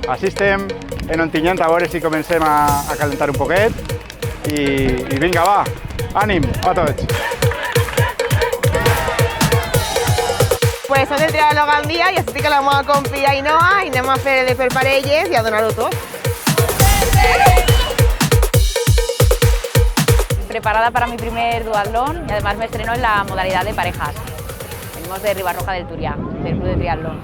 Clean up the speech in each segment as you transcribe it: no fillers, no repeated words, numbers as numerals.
Així estem en Ontinyent, a veure si comencem a calentar un poquet i vinga, va, ànim a tots. Pues és el triatló Gandia i estic a la meva compi Ainhoa i anem a fer de per parelles i a donar-ho tot. Preparada para mi primer duatlón y además me estreno en la modalidad de parejas. Venimos de Ribarroja del Turia, del Club de Triatlón.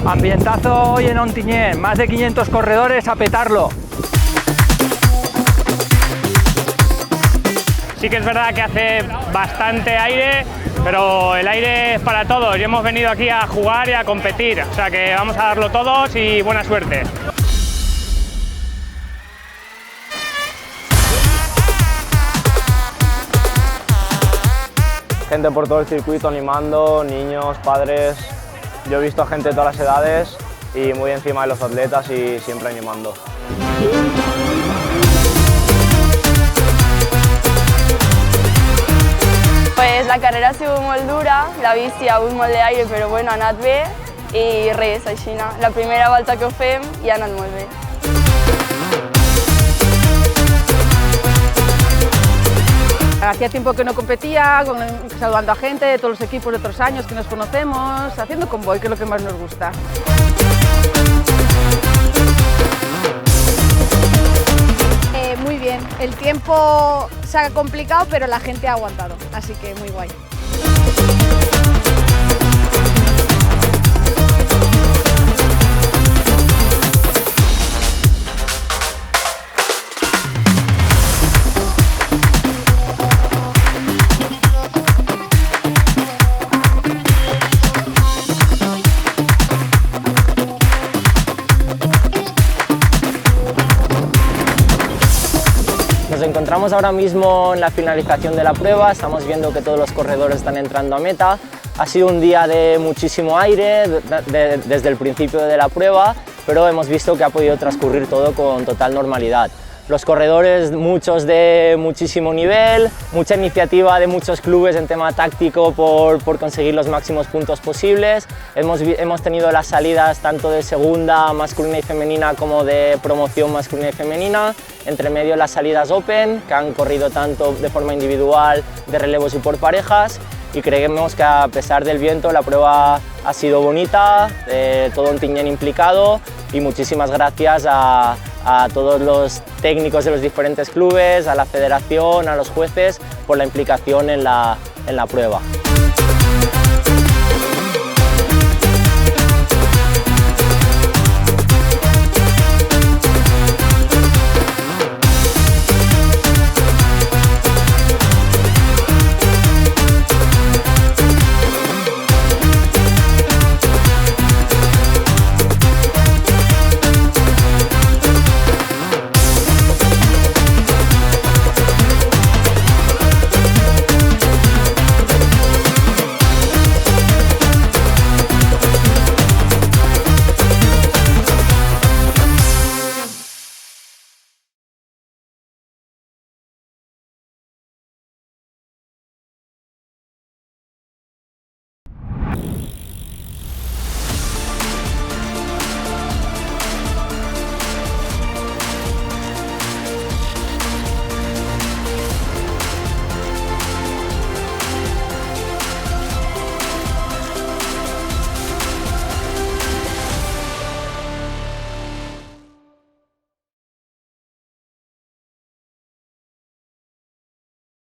Ambientazo hoy en Ontinyent, más de 500 corredores a petarlo. Sí que es verdad que hace bastante aire, pero el aire es para todos y hemos venido aquí a jugar y a competir, o sea que vamos a darlo todos y buena suerte. Gente por todo el circuito animando, niños, padres. Yo he visto a gente de todas las edades y muy encima de los atletas y siempre animando. Pues la carrera ha sigut molt dura, la bici ha hagut molt d'aire, però bueno, ha anat bé i res, així. La primera volta que ho fem i ha anat molt bé. Hacía tiempo que no competía, saludando a gente de todos los equipos de otros años que nos conocemos, haciendo convoy, que es lo que más nos gusta. Muy bien, el tiempo se ha complicado, pero la gente ha aguantado, así que muy guay. Nos encontramos ahora mismo en la finalización de la prueba, estamos viendo que todos los corredores están entrando a meta. Ha sido un día de muchísimo aire desde el principio de la prueba, pero hemos visto que ha podido transcurrir todo con total normalidad. Los corredores, muchos de muchísimo nivel, mucha iniciativa de muchos clubes en tema táctico por conseguir los máximos puntos posibles. Hemos tenido las salidas tanto de segunda masculina y femenina como de promoción masculina y femenina. Entre medio las salidas Open, que han corrido tanto de forma individual, de relevos y por parejas. Y creemos que a pesar del viento la prueba ha sido bonita, todo Ontinyent implicado y muchísimas gracias a todos los técnicos de los diferentes clubes, a la federación, a los jueces por la implicación en la prueba.